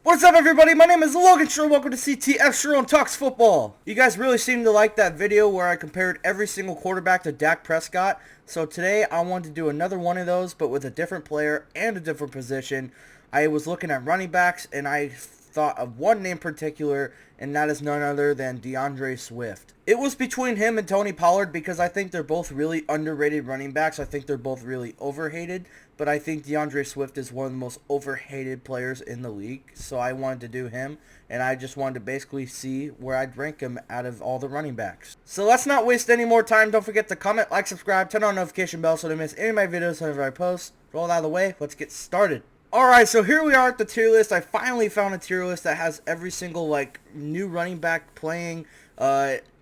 What's up, everybody? My name is Logan Sherrill. Welcome to CTF Sherrill Talks Football. You guys really seem to like that video where I compared every single quarterback to Dak Prescott. So today I wanted to do another one of those, but with a different player and a different position. I was looking at running backs, and I thought of one name in particular, and that is none other than DeAndre Swift. It was between him and Tony Pollard because I think they're both really underrated running backs. I think they're both really overhated, but I think DeAndre Swift is one of the most overhated players in the league, so I wanted to do him, and I just wanted to basically see where I'd rank him out of all the running backs. So let's not waste any more time. Don't forget to comment, like, subscribe, turn on notification bell so you don't miss any of my videos whenever I post. Roll it out of the way. Let's get started. Alright, so here we are at the tier list. I finally found a tier list that has every single, new running back playing.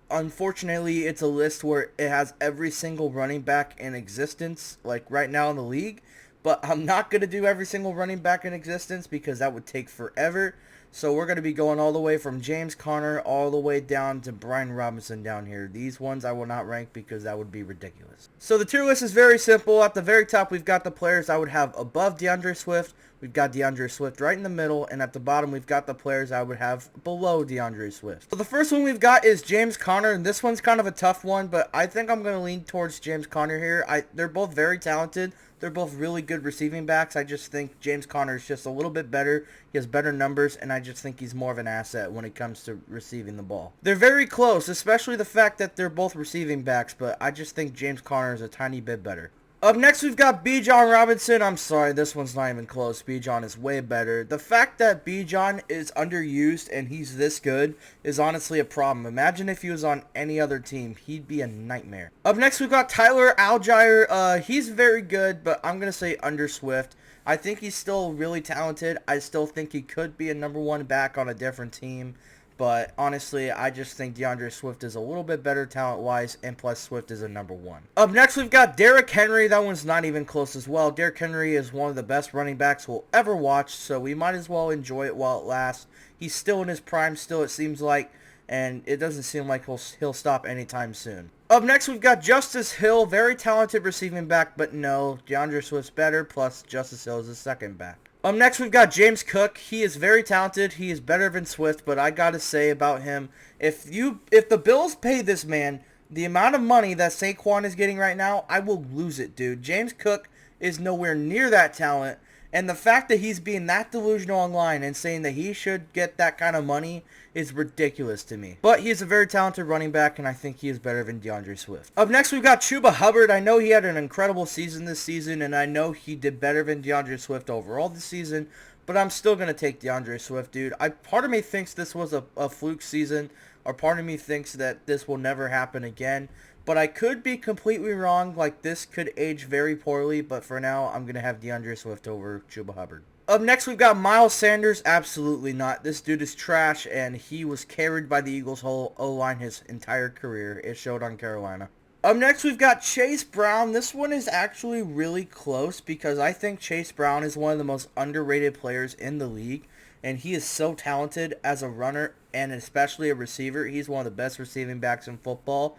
Unfortunately, it's a list where it has every single running back in existence, right now in the league. But I'm not going to do every single running back in existence because that would take forever. So we're going to be going all the way from James Conner all the way down to Brian Robinson down here. These ones I will not rank because that would be ridiculous. So the tier list is very simple. At the very top, we've got the players I would have above DeAndre Swift. We've got DeAndre Swift right in the middle. And at the bottom, we've got the players I would have below DeAndre Swift. So the first one we've got is James Conner. And this one's kind of a tough one, but I think I'm going to lean towards James Conner here. They're both very talented. They're both really good receiving backs. I just think James Conner is just a little bit better. He has better numbers, and I just think he's more of an asset when it comes to receiving the ball. They're very close, especially the fact that they're both receiving backs, but I just think James Conner is a tiny bit better. Up next, we've got Bijan Robinson. I'm sorry, this one's not even close. Bijan is way better. The fact that Bijan is underused and he's this good is honestly a problem. Imagine if he was on any other team. He'd be a nightmare. Up next, we've got Tyler Algier. He's very good, but I'm going to say under Swift. I think he's still really talented. I still think he could be a number one back on a different team. But honestly, I just think DeAndre Swift is a little bit better talent-wise, and plus Swift is a number one. Up next, we've got Derrick Henry. That one's not even close as well. Derrick Henry is one of the best running backs we'll ever watch, so we might as well enjoy it while it lasts. He's still in his prime still, it seems like, and it doesn't seem like he'll stop anytime soon. Up next, we've got Justice Hill. Very talented receiving back, but no, DeAndre Swift's better, plus Justice Hill is the second back. Next, we've got James Cook. He is very talented. He is better than Swift, but I gotta say about him, if the Bills pay this man the amount of money that Saquon is getting right now, I will lose it, dude. James Cook is nowhere near that talent, and the fact that he's being that delusional online and saying that he should get that kind of money is ridiculous to me. But he's a very talented running back, and I think he is better than DeAndre Swift. Up next, we've got Chuba Hubbard. I know he had an incredible season this season, and I know he did better than DeAndre Swift overall this season, but I'm still going to take DeAndre Swift, dude. Part of me thinks this was a fluke season, or part of me thinks that this will never happen again. But I could be completely wrong. This could age very poorly. But for now, I'm going to have DeAndre Swift over Chuba Hubbard. Up next, we've got Miles Sanders. Absolutely not. This dude is trash, and he was carried by the Eagles' whole O-line his entire career. It showed on Carolina. Up next, we've got Chase Brown. This one is actually really close because I think Chase Brown is one of the most underrated players in the league. And he is so talented as a runner and especially a receiver. He's one of the best receiving backs in football.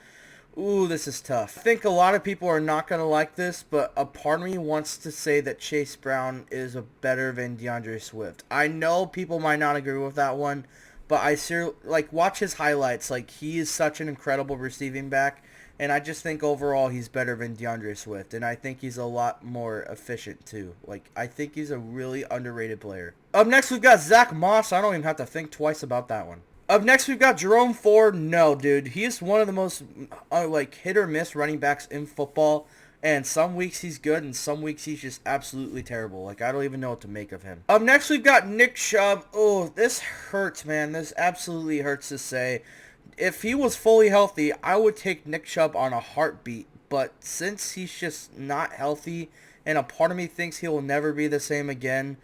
Ooh, this is tough. I think a lot of people are not going to like this, but a part of me wants to say that Chase Brown is better than DeAndre Swift. I know people might not agree with that one, but I seriously, watch his highlights. He is such an incredible receiving back, and I just think overall he's better than DeAndre Swift, and I think he's a lot more efficient too. I think he's a really underrated player. Up next, we've got Zach Moss. I don't even have to think twice about that one. Up next, we've got Jerome Ford. No, dude. He is one of the most, hit or miss running backs in football. And some weeks he's good, and some weeks he's just absolutely terrible. I don't even know what to make of him. Up next, we've got Nick Chubb. Oh, this hurts, man. This absolutely hurts to say. If he was fully healthy, I would take Nick Chubb on a heartbeat. But since he's just not healthy, and a part of me thinks he will never be the same again,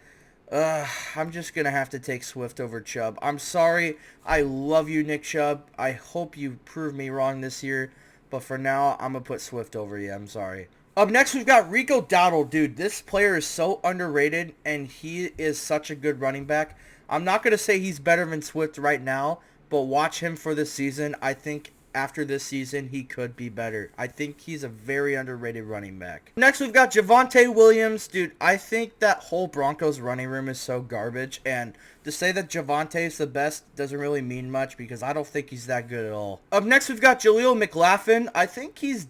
I'm just going to have to take Swift over Chubb. I'm sorry. I love you, Nick Chubb. I hope you prove me wrong this year. But for now, I'm going to put Swift over you. I'm sorry. Up next, we've got Rico Dowdle. Dude, this player is so underrated, and he is such a good running back. I'm not going to say he's better than Swift right now, but watch him for this season. I think after this season, he could be better. I think he's a very underrated running back. Next, we've got Javonte Williams. Dude, I think that whole Broncos running room is so garbage. And to say that Javonte is the best doesn't really mean much because I don't think he's that good at all. Up next, we've got Jaleel McLaughlin. I think he's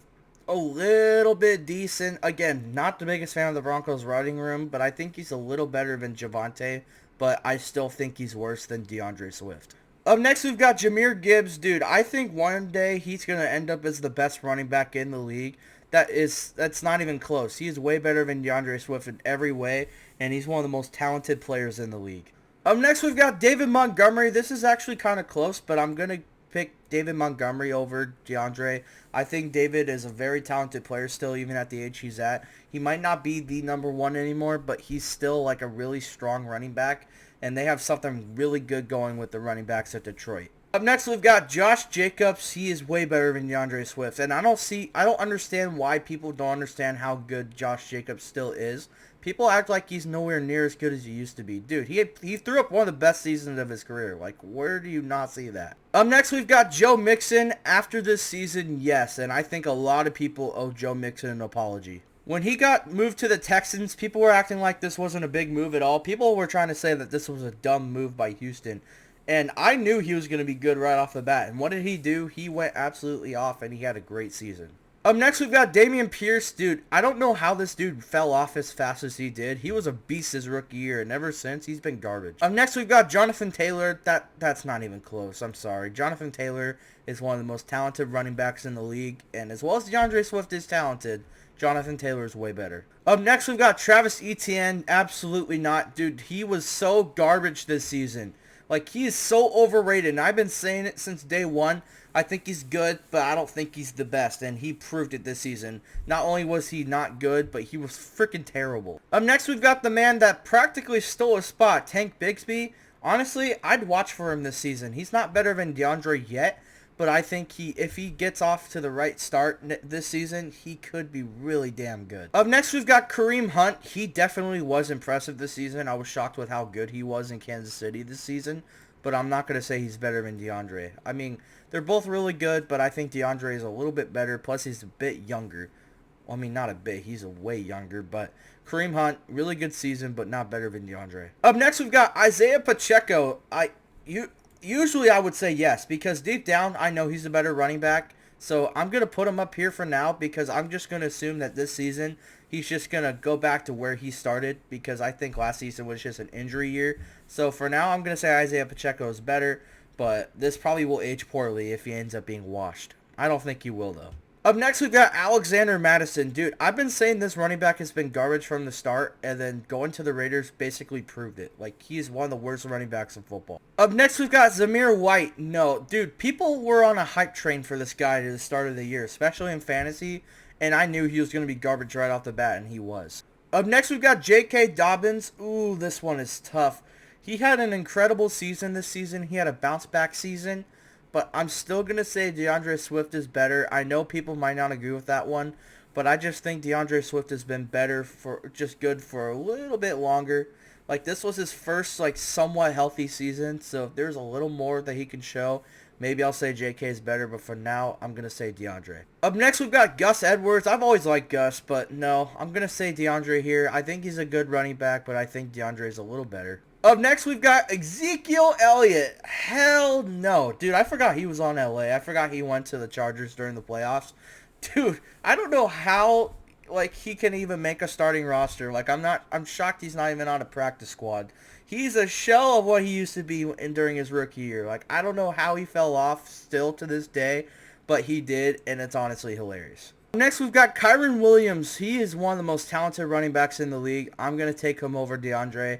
a little bit decent. Again, not the biggest fan of the Broncos running room, but I think he's a little better than Javonte. But I still think he's worse than DeAndre Swift. Up next, we've got Jahmyr Gibbs. Dude, I think one day he's going to end up as the best running back in the league. That's not even close. He is way better than DeAndre Swift in every way, and he's one of the most talented players in the league. Up next, we've got David Montgomery. This is actually kind of close, but I'm going to pick David Montgomery over DeAndre. I think David is a very talented player still, even at the age he's at. He might not be the number one anymore, but he's still like a really strong running back, and they have something really good going with the running backs at Detroit. Up next, we've got Josh Jacobs. He is way better than DeAndre Swift, and I don't understand why people don't understand how good Josh Jacobs still is. People act like he's nowhere near as good as he used to be. Dude, he threw up one of the best seasons of his career. Like, where do you not see that? Up next, we've got Joe Mixon. After this season, yes, and I think a lot of people owe Joe Mixon an apology. When he got moved to the Texans, people were acting like this wasn't a big move at all. People were trying to say that this was a dumb move by Houston. And I knew he was going to be good right off the bat. And what did he do? He went absolutely off, and he had a great season. Up next, we've got Dameon Pierce. Dude, I don't know how this dude fell off as fast as he did. He was a beast his rookie year, and ever since, he's been garbage. Up next, we've got Jonathan Taylor. That's not even close. I'm sorry. Jonathan Taylor is one of the most talented running backs in the league. And as well as DeAndre Swift is talented, Jonathan Taylor is way better. Up next, we've got Travis Etienne. Absolutely not. Dude, he was so garbage this season. Like, he is so overrated, and I've been saying it since day one. I think he's good, but I don't think he's the best, and he proved it this season. Not only was he not good, but he was freaking terrible. Up next, we've got the man that practically stole a spot, Tank Bigsby. Honestly, I'd watch for him this season. He's not better than DeAndre yet, but I think if he gets off to the right start this season, he could be really damn good. Up next, we've got Kareem Hunt. He definitely was impressive this season. I was shocked with how good he was in Kansas City this season, but I'm not going to say he's better than DeAndre. I mean, they're both really good, but I think DeAndre is a little bit better, plus he's a bit younger. Well, I mean, not a bit. He's a way younger, but Kareem Hunt, really good season, but not better than DeAndre. Up next, we've got Isaiah Pacheco. Usually I would say yes, because deep down I know he's a better running back. So I'm going to put him up here for now because I'm just going to assume that this season he's just going to go back to where he started because I think last season was just an injury year. So for now I'm going to say Isaiah Pacheco is better, but this probably will age poorly if he ends up being washed. I don't think he will though. Up next, we've got Alexander Mattison. Dude, I've been saying this running back has been garbage from the start, and then going to the Raiders basically proved it. Like, he's one of the worst running backs in football. Up next, we've got Zamir White. No, dude, people were on a hype train for this guy to the start of the year, especially in fantasy, and I knew he was going to be garbage right off the bat, and he was. Up next, we've got J.K. Dobbins. Ooh, this one is tough. He had an incredible season this season. He had a bounce-back season. But I'm still going to say DeAndre Swift is better. I know people might not agree with that one. But I just think DeAndre Swift has been better for just good for a little bit longer. Like, this was his first, like, somewhat healthy season. So if there's a little more that he can show, maybe I'll say JK is better. But for now, I'm going to say DeAndre. Up next, we've got Gus Edwards. I've always liked Gus, but no. I'm going to say DeAndre here. I think he's a good running back, but I think DeAndre is a little better. Up next, we've got Ezekiel Elliott. Hell no. Dude, I forgot he was on LA. I forgot he went to the Chargers during the playoffs. Dude, I don't know how, like, he can even make a starting roster. Like, I'm shocked he's not even on a practice squad. He's a shell of what he used to be during his rookie year. Like, I don't know how he fell off still to this day, but he did, and it's honestly hilarious. Next, we've got Kyren Williams. He is one of the most talented running backs in the league. I'm going to take him over DeAndre.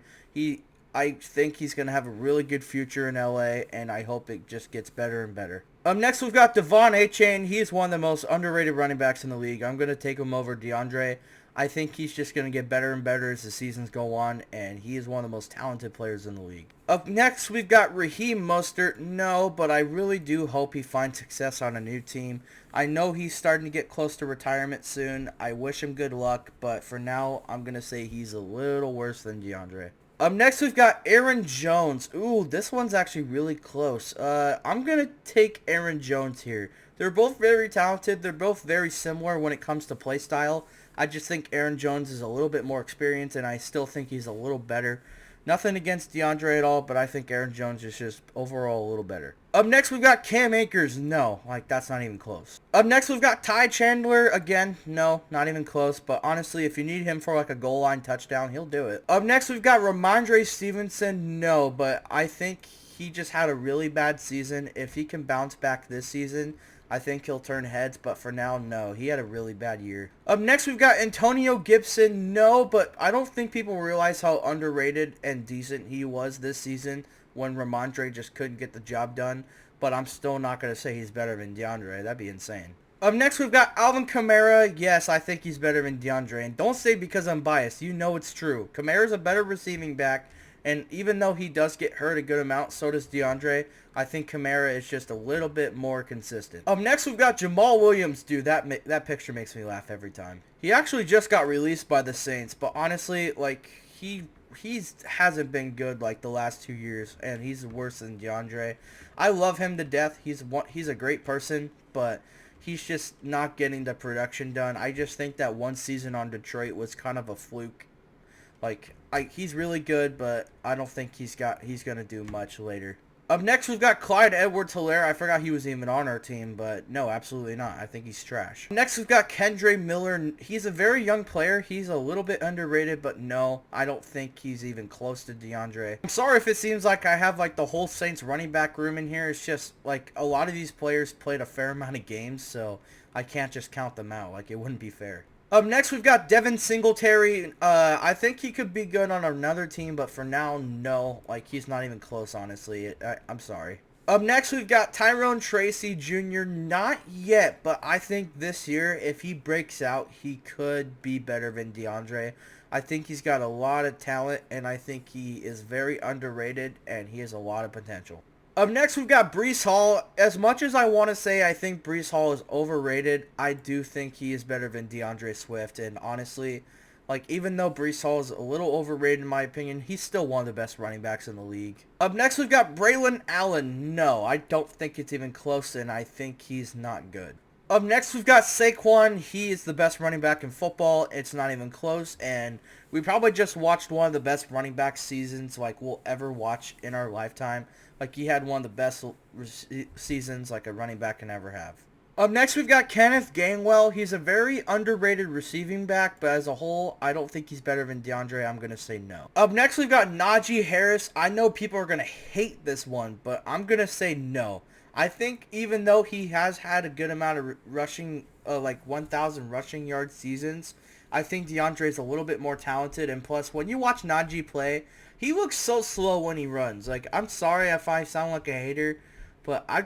I think he's going to have a really good future in LA, and I hope it just gets better and better. Next, we've got Devon Achane. He is one of the most underrated running backs in the league. I'm going to take him over DeAndre. I think he's just going to get better and better as the seasons go on, and he is one of the most talented players in the league. Up next, we've got Raheem Mostert. No, but I really do hope he finds success on a new team. I know he's starting to get close to retirement soon. I wish him good luck, but for now, I'm going to say he's a little worse than DeAndre. Up next, we've got Aaron Jones. Ooh, this one's actually really close. I'm going to take Aaron Jones here. They're both very talented. They're both very similar when it comes to play style. I just think Aaron Jones is a little bit more experienced, and I still think he's a little better. Nothing against DeAndre at all, but I think Aaron Jones is just overall a little better. Up next, we've got Cam Akers. No, like, that's not even close. Up next, we've got Ty Chandler. Again, no, not even close. But honestly, if you need him for, like, a goal line touchdown, he'll do it. Up next, we've got Ramondre Stevenson. No, but I think he just had a really bad season. If he can bounce back this season, I think he'll turn heads, but for now, no. He had a really bad year. Up next, we've got Antonio Gibson. No, but I don't think people realize how underrated and decent he was this season when Ramondre just couldn't get the job done. But I'm still not going to say he's better than DeAndre. That'd be insane. Up next, we've got Alvin Kamara. Yes, I think he's better than DeAndre. And don't say because I'm biased. You know it's true. Kamara's a better receiving back. And even though he does get hurt a good amount, so does DeAndre. I think Kamara is just a little bit more consistent. Up next, we've got Jamal Williams. Dude, that picture makes me laugh every time. He actually just got released by the Saints. But honestly, like, he hasn't been good like the last 2 years, and he's worse than DeAndre. I love him to death. He's a great person, but he's just not getting the production done. I just think that one season on Detroit was kind of a fluke. Like, he's really good, but I don't think he's gonna do much later. Up next, we've got Clyde Edwards-Helaire. I forgot he was even on our team, but no, absolutely not. I think he's trash. Next, we've got Kendre Miller. He's a very young player. He's a little bit underrated, but no, I don't think he's even close to DeAndre. I'm sorry if it seems like I have, like, the whole Saints running back room in here. It's just, like, a lot of these players played a fair amount of games, so I can't just count them out. Like, it wouldn't be fair. Up next, we've got Devin Singletary. I think he could be good on another team, but for now, no. Like, he's not even close, honestly. I'm sorry. Up next, we've got Tyrone Tracy Jr. Not yet, but I think this year, if he breaks out, he could be better than DeAndre. I think he's got a lot of talent, and I think he is very underrated, and he has a lot of potential. Up next, we've got Breece Hall. As much as I want to say I think Breece Hall is overrated, I do think he is better than DeAndre Swift. And honestly, like, even though Breece Hall is a little overrated in my opinion, he's still one of the best running backs in the league. Up next, we've got Braylon Allen. No, I don't think it's even close, and I think he's not good. Up next, we've got Saquon. He is the best running back in football. It's not even close, and we probably just watched one of the best running back seasons like we'll ever watch in our lifetime. Like, he had one of the best seasons like a running back can ever have. Up next, we've got Kenneth Gainwell. He's a very underrated receiving back, but as a whole, I don't think he's better than DeAndre. I'm going to say no. Up next, we've got Najee Harris. I know people are going to hate this one, but I'm going to say no. I think even though he has had a good amount of rushing, like 1,000 rushing yard seasons, I think DeAndre is a little bit more talented. And plus, when you watch Najee play, he looks so slow when he runs. Like, I'm sorry if I sound like a hater, but I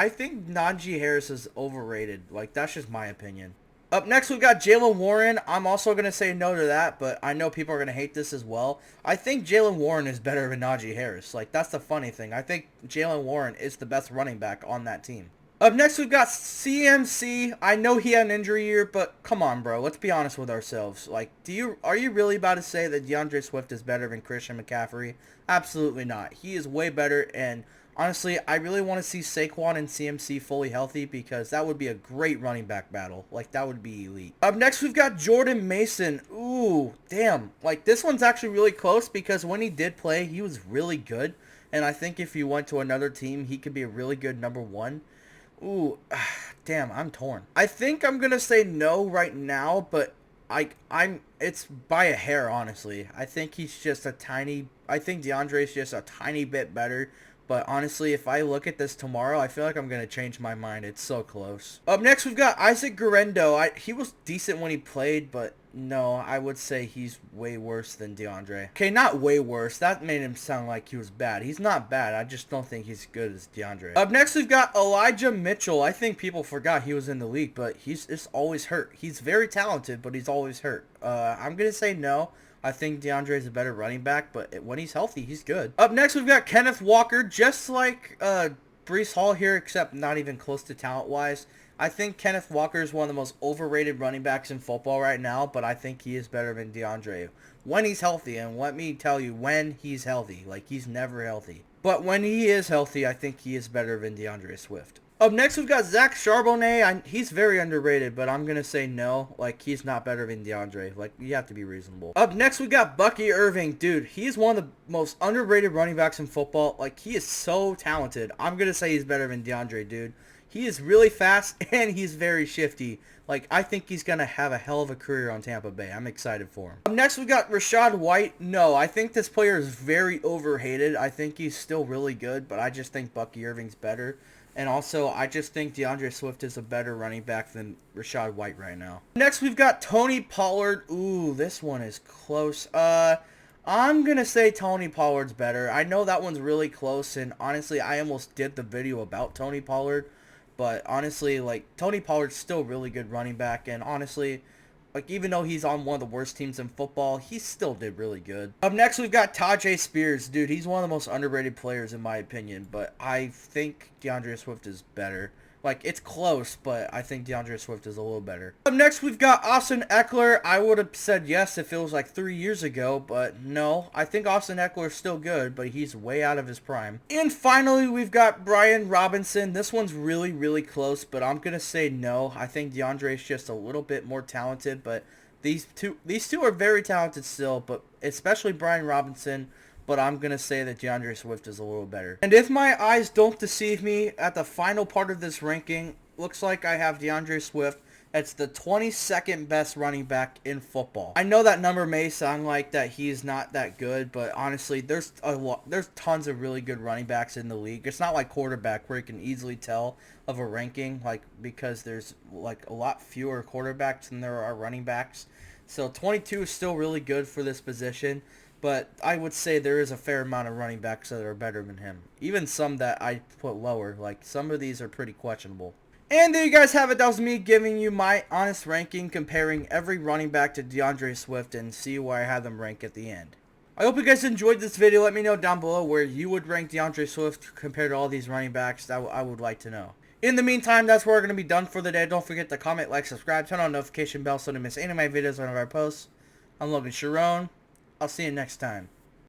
think Najee Harris is overrated. Like, that's just my opinion. Up next, we've got Jaylen Warren. I'm also going to say no to that, but I know people are going to hate this as well. I think Jaylen Warren is better than Najee Harris. Like, that's the funny thing. I think Jaylen Warren is the best running back on that team. Up next, we've got CMC. I know he had an injury year, but come on, bro. Let's be honest with ourselves. Like, are you really about to say that DeAndre Swift is better than Christian McCaffrey? Absolutely not. He is way better, and honestly, I really want to see Saquon and CMC fully healthy because that would be a great running back battle. Like, that would be elite. Up next, we've got Jordan Mason. Ooh, damn. Like, this one's actually really close because when he did play, he was really good. And I think if he went to another team, he could be a really good number one. Ooh, damn, I'm torn. I think I'm going to say no right now, but it's by a hair, honestly. I think I think DeAndre is just a tiny bit better. But honestly, if I look at this tomorrow, I feel like I'm going to change my mind. It's so close. Up next, we've got Isaac Guerendo. He was decent when he played, but no, I would say he's way worse than DeAndre. Okay, not way worse. That made him sound like he was bad. He's not bad. I just don't think he's as good as DeAndre. Up next, we've got Elijah Mitchell. I think people forgot he was in the league, but he's just always hurt. He's very talented, but he's always hurt. I'm going to say no. I think DeAndre is a better running back, but when he's healthy, he's good. Up next, we've got Kenneth Walker, just like Breece Hall here, except not even close to talent-wise. I think Kenneth Walker is one of the most overrated running backs in football right now, but I think he is better than DeAndre. when he's healthy. And let me tell you, when he's healthy, like he's never healthy. But when he is healthy, I think he is better than DeAndre Swift. Up next, we've got Zach Charbonnet. He's very underrated, but I'm going to say no. Like, he's not better than DeAndre. Like, you have to be reasonable. Up next, we got Bucky Irving. Dude, he's one of the most underrated running backs in football. Like, he is so talented. I'm going to say he's better than DeAndre, dude. He is really fast, and he's very shifty. Like, I think he's going to have a hell of a career on Tampa Bay. I'm excited for him. Up next, we got Rachaad White. No, I think this player is very overhated. I think he's still really good, but I just think Bucky Irving's better. And also, I just think DeAndre Swift is a better running back than Rachaad White right now. Next, we've got Tony Pollard. Ooh, this one is close. I'm going to say Tony Pollard's better. I know that one's really close, and honestly, I almost did the video about Tony Pollard. But honestly, like, Tony Pollard's still really good running back, and honestly, like, even though he's on one of the worst teams in football, he still did really good. Up next, we've got Tyjae Spears. Dude, he's one of the most underrated players in my opinion, but I think DeAndre Swift is better. Like, it's close, but I think DeAndre Swift is a little better. Up next, we've got Austin Eckler. I would have said yes if it was like 3 years ago, but no. I think Austin Eckler is still good, but he's way out of his prime. And finally, we've got Brian Robinson. This one's really, really close, but I'm going to say no. I think DeAndre is just a little bit more talented, but these two are very talented still, but especially Brian Robinson. But I'm going to say that DeAndre Swift is a little better. And if my eyes don't deceive me, at the final part of this ranking, looks like I have DeAndre Swift. That's the 22nd best running back in football. I know that number may sound like that he's not that good, but honestly, there's tons of really good running backs in the league. It's not like quarterback where you can easily tell of a ranking, like, because there's like a lot fewer quarterbacks than there are running backs. So 22 is still really good for this position. But I would say there is a fair amount of running backs that are better than him. Even some that I put lower. Like, some of these are pretty questionable. And there you guys have it. That was me giving you my honest ranking, comparing every running back to DeAndre Swift, and see where I have them rank at the end. I hope you guys enjoyed this video. Let me know down below where you would rank DeAndre Swift compared to all these running backs. I would like to know. In the meantime, that's where we're going to be done for the day. Don't forget to comment, like, subscribe, turn on the notification bell so you don't miss any of my videos whenever I post. I'm Logan Sharon. I'll see you next time.